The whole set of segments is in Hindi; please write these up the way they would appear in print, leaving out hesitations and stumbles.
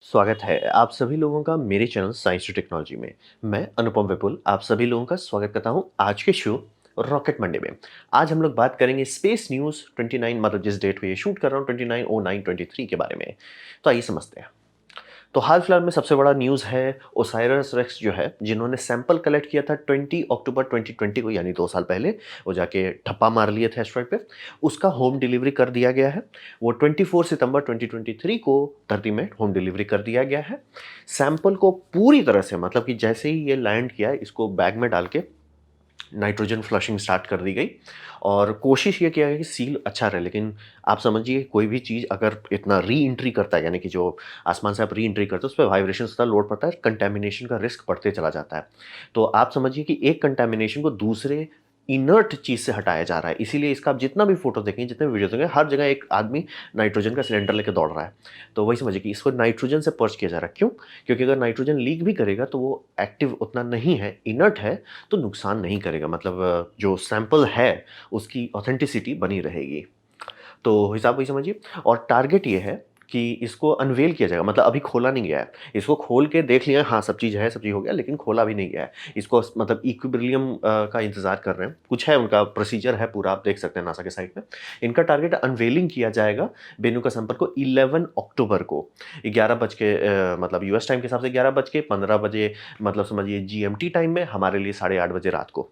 स्वागत है आप सभी लोगों का मेरे चैनल साइंस टू टेक्नोलॉजी में। मैं अनुपम विपुल आप सभी लोगों का स्वागत करता हूं आज के शो रॉकेट मंडे में। आज हम लोग बात करेंगे स्पेस न्यूज़ 29 मतलब जिस डेट पे ये शूट कर रहा हूं 29/09/23 के बारे में। तो आइए समझते हैं। तो हाल फिलहाल में सबसे बड़ा न्यूज़ है ओसाइरस रेक्स जो है जिन्होंने सैंपल कलेक्ट किया था 20 अक्टूबर 2020 को यानी 2 साल पहले। वो जाके ठप्पा मार लिए थे एस्ट्रॉइड पे। उसका होम डिलीवरी कर दिया गया है। वो 24 सितंबर 2023 को धरती में होम डिलीवरी कर दिया गया है। सैंपल को पूरी तरह से मतलब कि जैसे ही ये लैंड किया इसको बैग में डाल के नाइट्रोजन फ्लशिंग स्टार्ट कर दी गई और कोशिश ये किया गया कि सील अच्छा रहे। लेकिन आप समझिए कोई भी चीज़ अगर इतना री एंट्री करता है यानी कि जो आसमान से आप री एंट्री करते हो उस पर वाइब्रेशन का लोड पड़ता है, कंटेमिनेशन का रिस्क बढ़ते चला जाता है। तो आप समझिए कि एक कंटेमिनेशन को दूसरे इनर्ट चीज़ से हटाया जा रहा है। इसीलिए इसका आप जितना भी फोटो देखेंगे, जितने भी वीडियो देखेंगे, हर जगह एक आदमी नाइट्रोजन का सिलेंडर लेके दौड़ रहा है। तो वही समझिए कि इसको नाइट्रोजन से पर्च किया जा रहा है। क्यों? क्योंकि अगर नाइट्रोजन लीक भी करेगा तो वो एक्टिव उतना नहीं है, इनर्ट है, तो नुकसान नहीं करेगा। मतलब जो सैंपल है उसकी ऑथेंटिसिटी बनी रहेगी। तो हिसाब वही समझिए। और टारगेट ये है कि इसको अनवेल किया जाएगा, मतलब अभी खोला नहीं गया है। इसको खोल के देख लिया, हाँ, सब चीज़ है, सब चीज़ हो गया, लेकिन खोला भी नहीं गया है। इसको मतलब इक्विलिब्रियम का इंतज़ार कर रहे हैं। कुछ है उनका प्रोसीजर है पूरा, आप देख सकते हैं नासा के साइट में। इनका टारगेट अनवेलिंग किया जाएगा बेनू का संपर्क को 11 अक्टूबर को 11 बज के मतलब यूएस टाइम के हिसाब से 11 बज के 15 बजे, मतलब समझिए जीएमटी टाइम में, हमारे लिए 8:30 बजे रात को।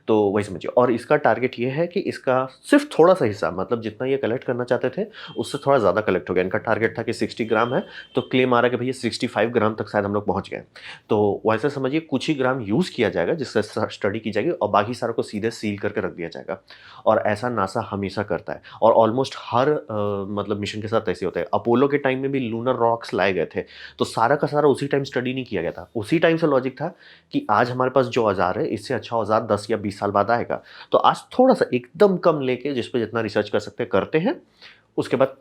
तो वही समझिए। और इसका टारगेट ये है कि इसका सिर्फ थोड़ा-सा हिस्सा, मतलब जितना ये कलेक्ट करना चाहते थे, उससे थोड़ा ज़्यादा कलेक्ट हो गया। इनका टारगेट था कि 60 ग्राम है, तो क्लेम आ रहा है कि भैया 65 ग्राम तक शायद हम लोग पहुँच गए। तो वैसे समझिए कुछ ही ग्राम यूज़ किया जाएगा जिससे स्टडी की जाएगी और बाकी सारा को सीधे सील करके रख दिया जाएगा। और ऐसा नासा हमेशा करता है और ऑलमोस्ट हर मतलब मिशन के साथ ऐसे होता है। अपोलो के टाइम में भी लूनर रॉक्स लाए गए थे, तो सारा का सारा उसी टाइम स्टडी नहीं किया गया था। उसी टाइम से लॉजिक था कि आज हमारे पास जो औज़ार है, इससे अच्छा औज़ार 10 या 20 साल बाद आएगा। तो आज थोड़ा-सा एकदम कम लेके जिस पे जितना रिसर्च कर सकते हैं, करते हैं, उसके बाद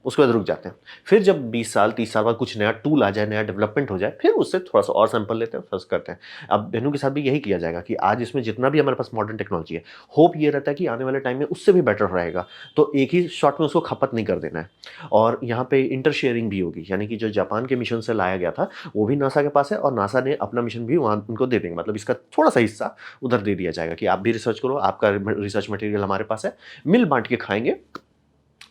उसके बाद रुक जाते हैं। फिर जब 20 साल, 30 साल बाद कुछ नया टूल आ जाए, नया डेवलपमेंट हो जाए, फिर उससे थोड़ा-सा और सैंपल लेते हैं, फर्स्ट करते हैं। अब बेनू के साथ भी यही किया जाएगा कि आज इसमें जितना भी हमारे पास मॉडर्न टेक्नोलॉजी है, होप ये रहता है कि आने वाले टाइम में उससे भी बेटर रहेगा। तो एक ही शॉट में उसको खपत नहीं कर देना है। और यहाँ पे इंटर शेयरिंग भी होगी, यानी कि जो जापान के मिशन से लाया गया था, वो भी नासा के पास है और नासा ने अपना मिशन भी वहाँ उनको दे देंगे। मतलब इसका थोड़ा-सा हिस्सा उधर दे दिया जाएगा कि आप भी रिसर्च करो, आपका रिसर्च मटेरियल हमारे पास है, मिल बाँट के खाएँगे।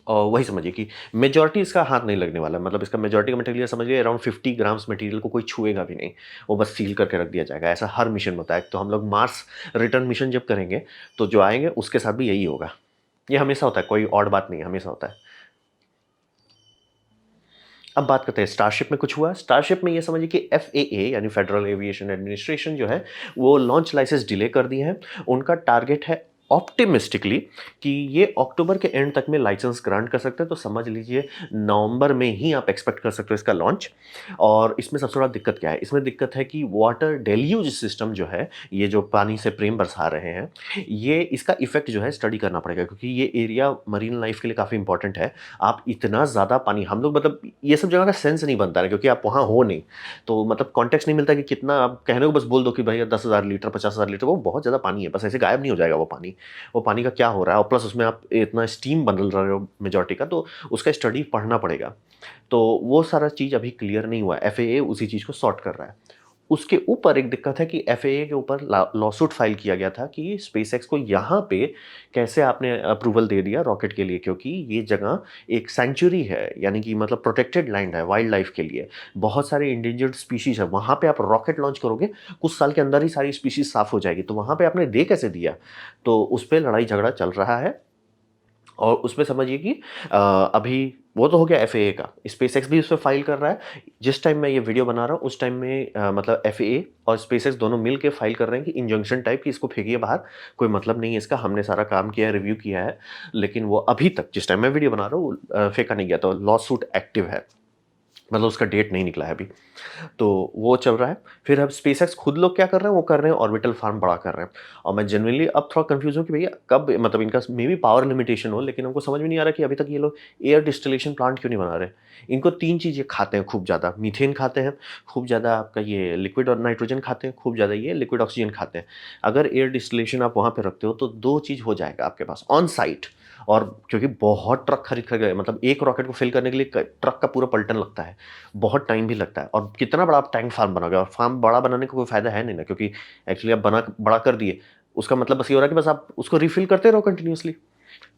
और वही समझिए कि मेजॉरिटी इसका हाथ नहीं लगने वाला है। मतलब इसका मेजॉरिटी का मटेरियल समझिए अराउंड 50 ग्राम्स मटेरियल को कोई छुएगा भी नहीं। वो बस सील करके रख दिया जाएगा। ऐसा हर मिशन में होता है। तो हम लोग मार्स रिटर्न मिशन जब करेंगे, तो जो आएँगे उसके साथ भी यही होगा। ये हमेशा होता है, कोई ऑड बात नहीं है, हमेशा होता है। अब बात करते हैं स्टारशिप में कुछ हुआ। स्टारशिप में ये समझिए कि एफएए यानी फेडरल एविएशन एडमिनिस्ट्रेशन जो है, वो लॉन्च लाइसेंस डिले कर दिए हैं। उनका टारगेट है ऑप्टिमिस्टिकली कि ये अक्टूबर के एंड तक में लाइसेंस ग्रांट कर सकते हैं। तो समझ लीजिए नवंबर में ही आप एक्सपेक्ट कर सकते हो इसका लॉन्च। और इसमें सबसे बड़ा दिक्कत क्या है? इसमें दिक्कत है कि वाटर डेल्यूज सिस्टम जो है, ये जो पानी से प्रेम बरसा रहे हैं, ये इसका इफेक्ट जो है स्टडी करना पड़ेगा क्योंकि ये एरिया मरीन लाइफ के लिए काफ़ी इंपॉर्टेंट है। आप इतना ज़्यादा पानी, हम लोग मतलब ये सब जगह का सेंस नहीं बनता है क्योंकि आप वहाँ हो नहीं। तो मतलब कॉन्टेक्स्ट नहीं मिलता कि कितना, आप कहने को बस बोल दो कि भैया 10,000 लीटर 50,000 लीटर, वो बहुत ज़्यादा पानी है, बस ऐसे गायब नहीं हो जाएगा वो पानी। वो पानी का क्या हो रहा है और प्लस उसमें आप इतना स्टीम बदल रहे हो मेजॉरिटी का, तो उसका स्टडी पढ़ना पड़ेगा। तो वो सारा चीज़ अभी क्लियर नहीं हुआ है। एफएए उसी चीज़ को सॉर्ट कर रहा है। उसके ऊपर एक दिक्कत है कि एफएए के ऊपर लॉसूट फाइल किया गया था कि स्पेसएक्स को यहाँ पे कैसे आपने अप्रूवल दे दिया रॉकेट के लिए, क्योंकि ये जगह एक सेंचुरी है, यानी कि मतलब प्रोटेक्टेड लैंड है वाइल्ड लाइफ के लिए। बहुत सारे इंडेंजर्ड स्पीशीज है वहाँ पे, आप रॉकेट लॉन्च करोगे कुछ साल के अंदर ही सारी स्पीशीज साफ हो जाएगी, तो वहाँ पे आपने दे कैसे दिया? तो उस पर लड़ाई झगड़ा चल रहा है। और उसमें समझिए कि अभी वो तो हो गया एफएए का, स्पेसएक्स भी उस पे फाइल कर रहा है। जिस टाइम मैं ये वीडियो बना रहा हूँ उस टाइम में मतलब एफएए और स्पेसएक्स दोनों मिल के फाइल कर रहे हैं कि इंजंक्शन टाइप की इसको फेंकिए बाहर, कोई मतलब नहीं है इसका, हमने सारा काम किया है, रिव्यू किया है। लेकिन वो अभी तक जिस टाइम मैं वीडियो बना रहा हूँ फेंका नहीं गया, तो लॉ सूट एक्टिव है, मतलब उसका डेट नहीं निकला है अभी। तो वो चल रहा है। फिर अब स्पेसएक्स खुद लोग क्या कर रहे हैं, वो कर रहे हैं ऑर्बिटल फार्म बड़ा कर रहे हैं। और मैं जनरली अब थोड़ा कंफ्यूज हूँ कि भैया कब, मतलब इनका मे बी पावर लिमिटेशन हो, लेकिन हमको समझ में नहीं आ रहा कि अभी तक ये लोग एयर डिस्टिलेशन प्लांट क्यों नहीं बना रहे। इनको 3 चीज़ें खाते हैं खूब ज़्यादा, मीथेन खाते हैं, खूब ज़्यादा आपका ये लिक्विड और नाइट्रोजन खाते हैं, खूब ज़्यादा ये लिक्विड ऑक्सीजन खाते हैं। अगर एयर डिस्टिलेशन आप वहाँ पे रखते हो तो 2 चीज़ हो जाएगा आपके पास ऑन साइट। और क्योंकि बहुत ट्रक खरीद कर गए, मतलब एक रॉकेट को फिल करने के लिए ट्रक का पूरा पलटन लगता है, बहुत टाइम भी लगता है। और कितना बड़ा आप टैंक फार्म बनाओगे, और फार्म बड़ा बनाने का कोई फायदा है नहीं ना, क्योंकि एक्चुअली आप बना बड़ा कर दिए, उसका मतलब बस ये हो रहा है कि बस आप उसको रिफिल करते रहो कंटिन्यूअसली।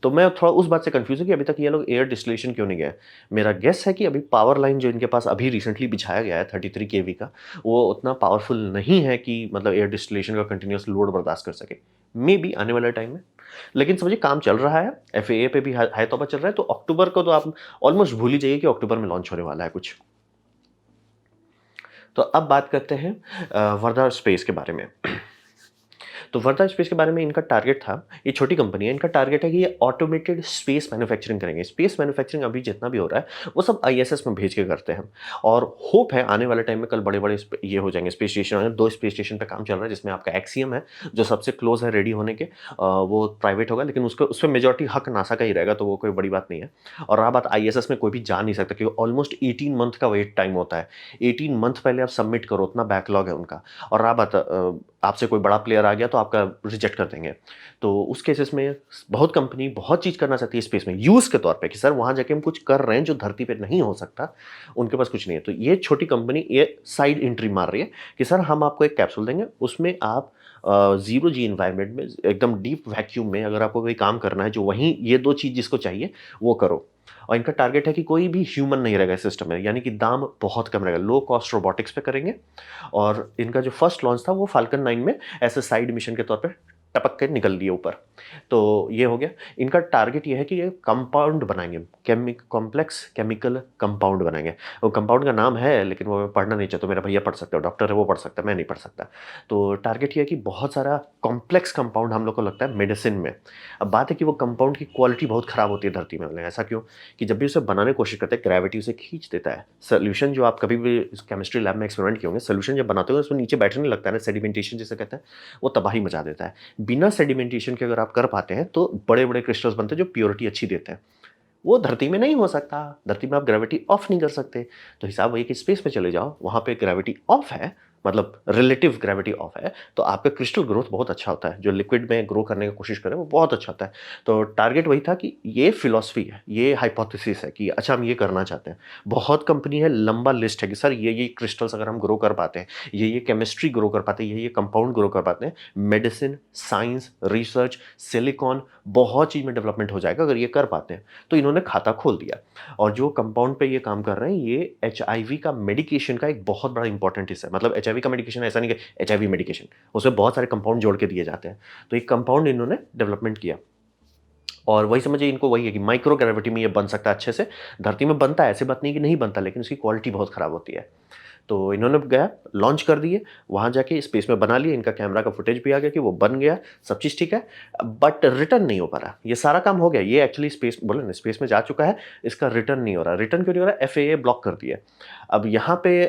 तो मैं थोड़ा उस बात से कंफ्यूज हूँ कि अभी तक ये लोग एयर डिस्टिलेशन क्यों नहीं गए। मेरा गेस है कि अभी पावर लाइन जो इनके पास अभी रिसेंटली बिछाया गया है 33 केवी का, वो उतना पावरफुल नहीं है कि मतलब एयर डिस्टिलेशन का कंटिन्यूस लोड बर्दाश्त कर सके। मे बी आने वाले टाइम में, लेकिन समझिए काम चल रहा है, एफएए पे भी हाई तौर पर चल रहा है। तो अक्टूबर को तो आप ऑलमोस्ट भूल ही जाइए कि अक्टूबर में लॉन्च होने वाला है कुछ। तो अब बात करते हैं वर्धा स्पेस के बारे में। तो वर्धा स्पेस के बारे में इनका टारगेट था, ये छोटी कंपनी है, इनका टारगेट है कि ये ऑटोमेटेड स्पेस मैन्युफैक्चरिंग करेंगे। स्पेस मैन्युफैक्चरिंग अभी जितना भी हो रहा है वो सब आईएसएस में भेज के करते हैं, और होप है आने वाले टाइम में कल बड़े बड़े ये हो जाएंगे स्पेस स्टेशन। 2 स्पेस स्टेशन पे काम चल रहा है, जिसमें आपका एक्सियम है जो सबसे क्लोज है रेडी होने के, वो प्राइवेट होगा, लेकिन उसको उस पर मेजोरिटी हक नासा का ही रहेगा, तो वो कोई बड़ी बात नहीं है। और रहा बात आईएसएस में, कोई भी जा नहीं सकता क्योंकि ऑलमोस्ट 18 मंथ का वेट टाइम होता है। 18 मंथ पहले आप सबमिट करो, उतना बैकलॉग है उनका। और रहा बात आपसे कोई बड़ा प्लेयर आ गया तो आपका रिजेक्ट कर देंगे। तो उस केसेस में बहुत कंपनी बहुत चीज़ करना चाहती है स्पेस में यूज़ के तौर पे, कि सर वहाँ जाके हम कुछ कर रहे हैं जो धरती पे नहीं हो सकता, उनके पास कुछ नहीं है। तो ये छोटी कंपनी ये साइड एंट्री मार रही है कि सर हम आपको एक कैप्सूल देंगे, उसमें आप ज़ीरो जी इन्वायरमेंट में एकदम डीप वैक्यूम में अगर आपको कोई काम करना है जो वहीं ये 2 चीज़ जिसको चाहिए वो करो। और इनका टारगेट है कि कोई भी ह्यूमन नहीं रहेगा इस सिस्टम में, यानी कि दाम बहुत कम रहेगा, लो कॉस्ट रोबोटिक्स पे करेंगे। और इनका जो फर्स्ट लॉन्च था वो फाल्कन 9 में ऐसे साइड मिशन के तौर पे टपक के निकल लिए ऊपर। तो ये हो गया। इनका टारगेट ये है कि ये कंपाउंड बनाएंगे, कॉम्प्लेक्स केमिकल कंपाउंड बनाएंगे। वो कंपाउंड का नाम है लेकिन वो मैं पढ़ना नहीं चाहता, मेरा भैया पढ़ सकता है, डॉक्टर है वो पढ़ सकता है, मैं नहीं पढ़ सकता। तो टारगेट ये है कि बहुत सारा कॉम्प्लेक्स कंपाउंड हम लोग को लगता है मेडिसिन में। अब बात है कि वो कंपाउंड की क्वालिटी बहुत खराब होती है धरती में। ऐसा क्यों? कि जब भी उसे बनाने की कोशिश करते हैं ग्रेविटी उसे खींच देता है। सोल्यूशन जो आप कभी भी केमिस्ट्री लैब में एक्सपेरिमेंट किए होंगे, सोल्यूशन जब बनाते हो उसमें नीचे बैठने नहीं लगता है ना, सेडिमेंटेशन जिसे कहते हैं, वो तबाही मचा देता है। बिना सेडिमेंटेशन के अगर आप कर पाते हैं तो बड़े बड़े क्रिस्टल्स बनते हैं जो प्योरिटी अच्छी देते हैं। वो धरती में नहीं हो सकता, धरती में आप ग्रेविटी ऑफ नहीं कर सकते। तो हिसाब वही कि स्पेस में चले जाओ, वहाँ पे ग्रेविटी ऑफ है, मतलब रिलेटिव ग्रेविटी ऑफ है, तो आपका क्रिस्टल ग्रोथ बहुत अच्छा होता है। जो लिक्विड में ग्रो करने की कोशिश करें वो बहुत अच्छा होता है। तो टारगेट वही था कि ये फिलॉसफी है, ये हाइपोथेसिस है कि अच्छा हम ये करना चाहते हैं। बहुत कंपनी है, लंबा लिस्ट है कि सर ये क्रिस्टल्स अगर हम ग्रो कर पाते हैं, ये केमिस्ट्री ग्रो कर पाते हैं, ये कंपाउंड ग्रो कर पाते हैं, मेडिसिन, साइंस, रिसर्च, सिलिकॉन, बहुत चीज़ में डेवलपमेंट हो जाएगा अगर ये कर पाते हैं। तो इन्होंने खाता खोल दिया। और जो कंपाउंड पे ये काम कर रहे हैं, ये एचआईवी का मेडिकेशन का एक बहुत बड़ा इंपॉर्टेंट हिस्सा है। मतलब एचआईवी का मेडिकेशन ऐसा नहीं कि एचआईवी मेडिकेशन, उसमें बहुत सारे कंपाउंड जोड़ के दिए जाते हैं। तो एक कंपाउंड इन्होंने डेवलपमेंट किया, और वही समझिए इनको वही है कि माइक्रो ग्रेविटी में ये बन सकता है अच्छे से। धरती में बनता है, ऐसी बात नहीं कि नहीं बनता, लेकिन उसकी क्वालिटी बहुत खराब होती है। तो इन्होंने गया लॉन्च कर दिए, वहाँ जाके स्पेस में बना लिए, इनका कैमरा का फुटेज भी आ गया कि वो बन गया, सब चीज़ ठीक है, बट रिटर्न नहीं हो पा रहा। ये सारा काम हो गया, ये एक्चुअली स्पेस बोले ना स्पेस में जा चुका है, इसका रिटर्न नहीं हो रहा। रिटर्न क्यों नहीं हो रहा? एफएए ब्लॉक कर दिया। अब यहाँ पे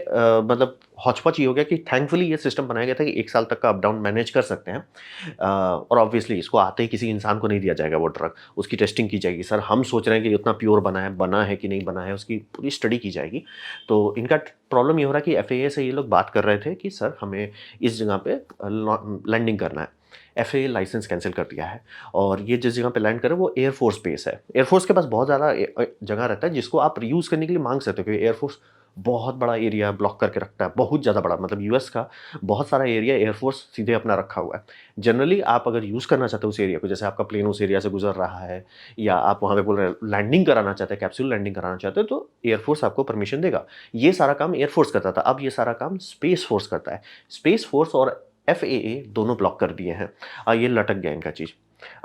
मतलब हौच-पौच ये हो गया कि थैंकफुली ये सिस्टम बनाया गया था कि 1 साल तक का अप डाउन मैनेज कर सकते हैं। और ऑब्वियसली इसको आते ही किसी इंसान को नहीं दिया जाएगा वो ड्रग, उसकी टेस्टिंग की जाएगी। सर हम सोच रहे हैं कि उतना प्योर बना है कि नहीं बना है, उसकी पूरी स्टडी की जाएगी। तो इनका प्रॉब्लम ये हो रहा है कि एफएए से ये लोग बात कर रहे थे कि सर हमें इस जगह पे लैंडिंग करना है। एफएए लाइसेंस कैंसिल कर दिया है, और ये जिस जगह पे लैंड करे वो एयरफोर्स बेस है। एयरफोर्स के पास बहुत ज़्यादा जगह रहता है जिसको आप यूज़ करने के लिए मांग सकते हो, क्योंकि एयरफोर्स बहुत बड़ा एरिया ब्लॉक करके रखता है, बहुत ज़्यादा बड़ा, मतलब यूएस का बहुत सारा एरिया एयरफोर्स सीधे अपना रखा हुआ है। जनरली आप अगर यूज़ करना चाहते हो उस एरिया को, जैसे आपका प्लेन उस एरिया से गुजर रहा है, या आप वहाँ पे बोल रहे हैं लैंडिंग कराना चाहते हैं, कैप्सूल लैंडिंग कराना चाहते हो, तो एयरफोर्स आपको परमिशन देगा। ये सारा काम एयरफोर्स करता था, अब ये सारा काम स्पेस फोर्स करता है। स्पेस फोर्स और एफएए दोनों ब्लॉक कर दिए हैं, ये लटक गया इनका चीज़।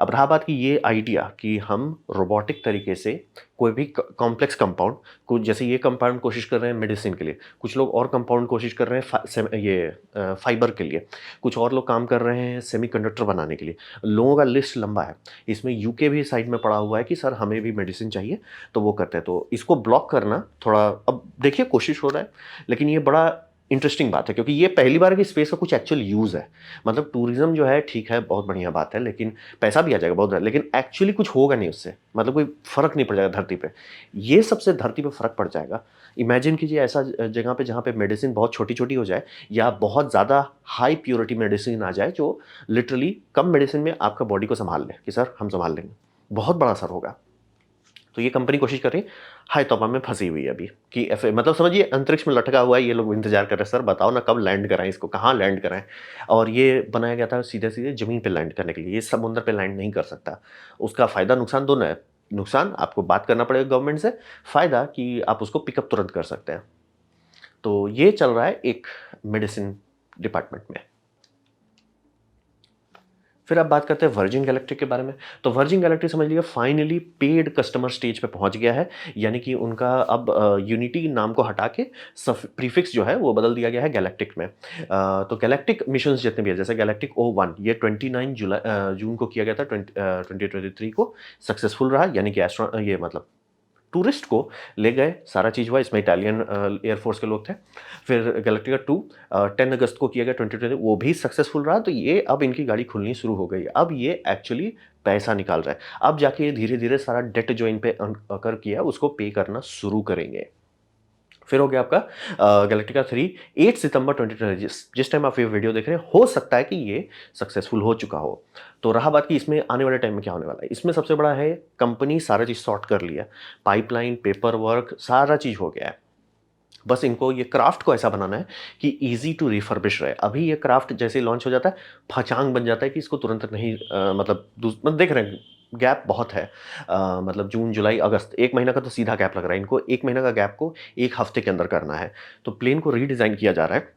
अब रहा बात कि ये आइडिया कि हम रोबोटिक तरीके से कोई भी कॉम्प्लेक्स कंपाउंड, कुछ जैसे ये कंपाउंड कोशिश कर रहे हैं मेडिसिन के लिए, कुछ लोग और कंपाउंड कोशिश कर रहे हैं फाइबर के लिए, कुछ और लोग काम कर रहे हैं सेमीकंडक्टर बनाने के लिए। लोगों का लिस्ट लंबा है, इसमें यूके भी साइड में पड़ा हुआ है कि सर हमें भी मेडिसिन चाहिए, तो वो करते हैं। तो इसको ब्लॉक करना थोड़ा, अब देखिए कोशिश हो रहा है, लेकिन ये बड़ा इंटरेस्टिंग बात है क्योंकि ये पहली बार है कि स्पेस का कुछ एक्चुअल यूज़ है। मतलब टूरिज्म जो है ठीक है, बहुत बढ़िया बात है, लेकिन पैसा भी आ जाएगा बहुत, लेकिन एक्चुअली कुछ होगा नहीं उससे, मतलब कोई फ़र्क नहीं पड़ जाएगा धरती पे। ये सबसे धरती पे फ़र्क पड़ जाएगा। इमेजिन कीजिए ऐसा जगह पे जहाँ पे मेडिसिन बहुत छोटी-छोटी हो जाए, या बहुत ज़्यादा हाई प्योरिटी मेडिसिन आ जाए जो लिटरली कम मेडिसिन में आपका बॉडी को सँभाल ले कि सर हम सँभाल लेंगे। बहुत बड़ा असर होगा। तो ये कंपनी कोशिश कर रही है, हाई तौबा में फंसी हुई है अभी कि ऐसे मतलब समझिए अंतरिक्ष में लटका हुआ है, ये लोग इंतजार कर रहे हैं, सर बताओ ना कब लैंड कराएं इसको, कहाँ लैंड कराएं। और ये बनाया गया था सीधे सीधे जमीन पे लैंड करने के लिए, ये समुद्र पे लैंड नहीं कर सकता। उसका फायदा नुकसान दोनों है। नुकसान आपको बात करना पड़ेगा गवर्नमेंट से, फायदा कि आप उसको पिकअप तुरंत कर सकते हैं। तो ये चल रहा है एक मेडिसिन डिपार्टमेंट में। फिर आप बात करते हैं वर्जिन गैलेक्टिक के बारे में। तो वर्जिन गैलेक्टिक समझ लीजिए फाइनली पेड कस्टमर स्टेज पे पहुंच गया है। यानी कि उनका अब यूनिटी नाम को हटा के प्रीफिक्स जो है वो बदल दिया गया है गैलेक्टिक में। तो गैलेक्टिक मिशंस जितने भी है, जैसे गैलेक्टिक O1 ये 29 जून को किया गया था, 2023 को सक्सेसफुल रहा। यानी कि एस्ट्रो ये मतलब टूरिस्ट को ले गए, सारा चीज़ हुआ। इसमें इटालियन एयरफोर्स के लोग थे। फिर गैलेक्टिका 2 10 अगस्त को किया गया 2020, वो भी सक्सेसफुल रहा। तो ये अब इनकी गाड़ी खुलनी शुरू हो गई, अब ये एक्चुअली पैसा निकाल रहा है। अब जाके ये धीरे धीरे सारा डेट जो इन पे अकर किया उसको पे करना शुरू करेंगे। फिर हो गया आपका गैलेक्टिका 3 8 सितंबर 2020, जिस टाइम आप ये वीडियो देख रहे हैं हो सकता है कि ये सक्सेसफुल हो चुका हो। तो रहा बात कि इसमें आने वाले टाइम में क्या होने वाला है। इसमें सबसे बड़ा है, कंपनी सारा चीज़ सॉर्ट कर लिया, पाइपलाइन पेपर वर्क सारा चीज़ हो गया है। बस इनको ये क्राफ्ट को ऐसा बनाना है कि इजी टू रिफर्बिश रहे। अभी ये क्राफ्ट जैसे लॉन्च हो जाता है फचांग बन जाता है कि इसको तुरंत नहीं मतलब देख रहे हैं गैप बहुत है। मतलब जून जुलाई अगस्त 1 महीना का तो सीधा गैप लग रहा है इनको। 1 महीना का गैप को 1 हफ्ते के अंदर करना है। तो प्लेन को रीडिज़ाइन किया जा रहा है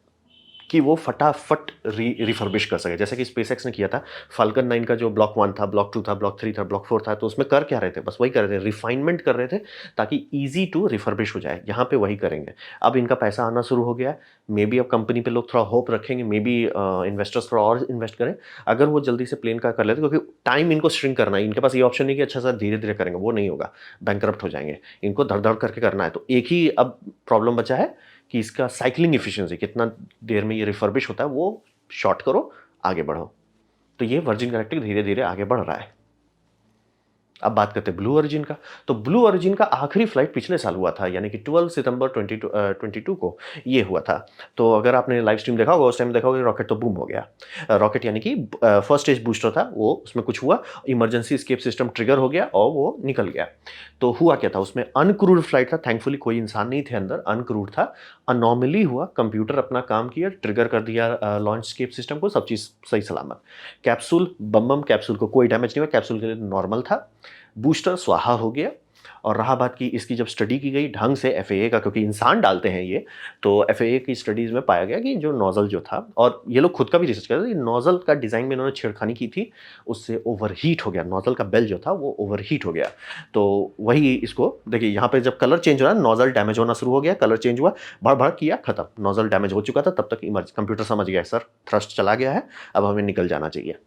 कि वो फटाफट रिफर्बिश कर सके, जैसे कि स्पेसएक्स ने किया था। फाल्कन 9 का जो ब्लॉक 1 था, ब्लॉक 2 था, ब्लॉक 3 था, ब्लॉक 4 था, तो उसमें कर क्या रहे थे, बस वही कर रहे थे, रिफाइनमेंट कर रहे थे ताकि इजी टू रिफर्बिश हो जाए। यहाँ पे वही करेंगे। अब इनका पैसा आना शुरू हो गया है। मे बी अब कंपनी पे लोग थोड़ा होप रखेंगे, मे बी इन्वेस्टर्स थोड़ा और इन्वेस्ट करें अगर वो जल्दी से प्लेन का कर लेते, क्योंकि टाइम इनको श्रिंक करना है। इनके पास ये ऑप्शन नहीं कि अच्छा सर धीरे धीरे करेंगे, वो नहीं होगा, बैंकरप्ट हो जाएंगे। इनको धड़ धड़ करके करना है। तो एक ही अब प्रॉब्लम बचा है कि इसका साइक्लिंग एफिशिएंसी कितना देर में ये रिफर्बिश होता है, वो शॉर्ट करो, आगे बढ़ो। तो ये वर्जिन गैलेक्टिक धीरे धीरे आगे बढ़ रहा है। अब बात करते हैं ब्लू ओरिजिन का। तो ब्लू ओरिजिन का आखिरी फ्लाइट पिछले साल हुआ था, यानी कि 12 सितंबर 22 को ये हुआ था। तो अगर आपने लाइव स्ट्रीम देखा होगा, उस टाइम देखा होगा रॉकेट तो बूम हो गया। रॉकेट यानी कि फर्स्ट स्टेज बूस्टर था वो, उसमें कुछ हुआ, इमरजेंसी एस्केप सिस्टम ट्रिगर हो गया और वो निकल गया। तो हुआ क्या था उसमें, अनक्रूड फ्लाइट था, थैंकफुली कोई इंसान नहीं थे अंदर, अनक्रूड था। अनॉमली हुआ, कंप्यूटर अपना काम किया, ट्रिगर कर दिया लॉन्च एस्केप सिस्टम को, सब चीज़ सही सलामत। कैप्सूल बम कैप्सूल को कोई डैमेज नहीं हुआ, कैप्सूल के लिए नॉर्मल था। बूस्टर स्वाहा हो गया। और रहा बात की इसकी जब स्टडी की गई ढंग से एफएए का, क्योंकि इंसान डालते हैं ये, तो एफएए की स्टडीज़ में पाया गया कि जो नोजल जो था, और ये लोग खुद का भी रिसर्च कर रहे थे, नोजल का डिज़ाइन में इन्होंने छेड़खानी की थी, उससे ओवरहीट हो गया, नोजल का बेल जो था वो ओवरहीट हो गया। तो वही इसको देखिए, यहाँ पे जब कलर चेंज हो रहा है, नोजल डैमेज होना शुरू हो गया, कलर चेंज हुआ, भड़ भड़ किया, खत्म, नोजल डैमेज हो चुका था। तब तक इमर्ज कंप्यूटर समझ गया सर थ्रस्ट चला गया है, अब हमें निकल जाना चाहिए।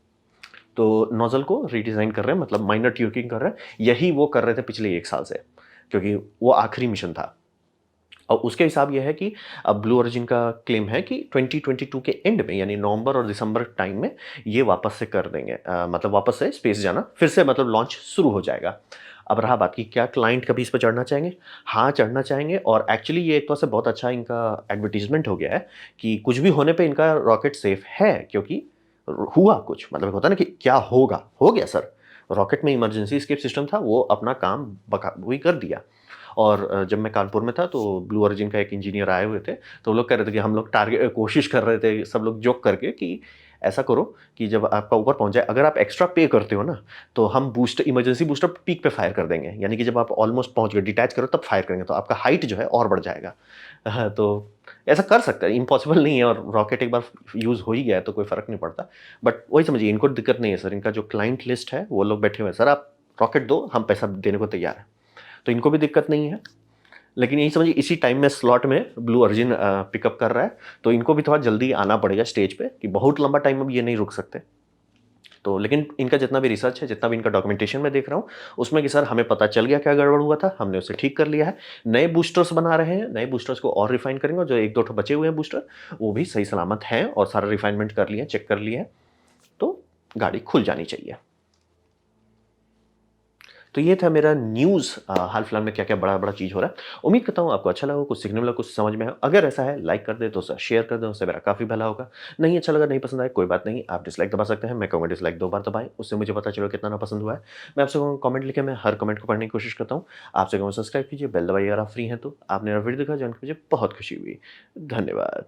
तो नोजल को रीडिज़ाइन कर रहे हैं, मतलब माइनर ट्यूनिंग कर रहे हैं। यही वो कर रहे थे पिछले 1 साल से, क्योंकि वो आखिरी मिशन था। और उसके हिसाब ये है कि अब ब्लू ओरिजिन का क्लेम है कि 2022 के एंड में, यानी नवंबर और दिसंबर टाइम में ये वापस से कर देंगे, मतलब वापस से स्पेस जाना फिर से, मतलब लॉन्च शुरू हो जाएगा। अब रहा बात की क्या क्लाइंट कभी इस पर चढ़ना चाहेंगे। हाँ चढ़ना चाहेंगे, और एक्चुअली ये एक तरह से बहुत अच्छा इनका एडवर्टीजमेंट हो गया है कि कुछ भी होने पे इनका रॉकेट सेफ है, क्योंकि हुआ कुछ, मतलब होता है ना कि क्या होगा, हो गया सर। रॉकेट में इमरजेंसी एस्केप सिस्टम था, वो अपना काम बखूबी कर दिया। और जब मैं कानपुर में था तो ब्लू ओरिजिन का एक इंजीनियर आए हुए थे, तो वो लोग कह रहे थे कि हम लोग टारगेट कोशिश कर रहे थे, सब लोग जोक करके, कि ऐसा करो कि जब आपका ऊपर पहुंच जाए, अगर आप एक्स्ट्रा पे करते हो ना, तो हम बूस्टर इमरजेंसी बूस्टर पीक पे फायर कर देंगे, यानी कि जब आप ऑलमोस्ट पहुंच गए डिटैच करो तब फायर करेंगे, तो आपका हाइट जो है और बढ़ जाएगा। हाँ, तो ऐसा कर सकते हैं, इम्पॉसिबल नहीं है, और रॉकेट एक बार यूज़ हो ही गया है तो कोई फ़र्क नहीं पड़ता। बट वही समझिए, इनको दिक्कत नहीं है सर, इनका जो क्लाइंट लिस्ट है वो लोग बैठे हुए हैं, सर आप रॉकेट दो, हम पैसा देने को तैयार हैं। तो इनको भी दिक्कत नहीं है। लेकिन यही समझिए इसी टाइम में स्लॉट में ब्लू ओरिजिन पिकअप कर रहा है, तो इनको भी थोड़ा जल्दी आना पड़ेगा स्टेज पे, कि बहुत लंबा टाइम अब ये नहीं रुक सकते। तो लेकिन इनका जितना भी रिसर्च है, जितना भी इनका डॉक्यूमेंटेशन मैं देख रहा हूँ, उसमें कि सर हमें पता चल गया क्या गड़बड़ हुआ था, हमने उसे ठीक कर लिया है। नए बूस्टर्स बना रहे हैं, नए बूस्टर्स को और रिफाइन करेंगे, और जो 1-2 ठो बचे हुए हैं बूस्टर, वो भी सही सलामत हैं और सारा रिफाइनमेंट कर लिए, चेक कर लिए हैं, तो गाड़ी खुल जानी चाहिए। तो ये था मेरा न्यूज़ हाल-फिलहाल में क्या-क्या बड़ा-बड़ा चीज़ हो रहा है। उम्मीद करता हूँ आपको अच्छा लगा हो, कुछ सीखने मिला, कुछ समझ में आया। अगर ऐसा है लाइक कर दें तो उसे शेयर कर दें, उससे मेरा काफ़ी भला होगा। नहीं अच्छा लगा, नहीं पसंद आया कोई बात नहीं, आप डिसलाइक दबा सकते हैं। मैं कहूँगा डिसलाइक 2 बार दबाएँ, उससे मुझे पता चलेगा कितना नापसंद हुआ है। मैं आपसे कहूँगा कमेंट लिखें, मैं हर कमेंट को पढ़ने की कोशिश करता हूँ। आपसे कहूँगा सब्सक्राइब कीजिए, बेल दबाइए अगर आप फ्री हैं तो। आपने मेरा वीडियो देखा जान के मुझे बहुत खुशी हुई। धन्यवाद।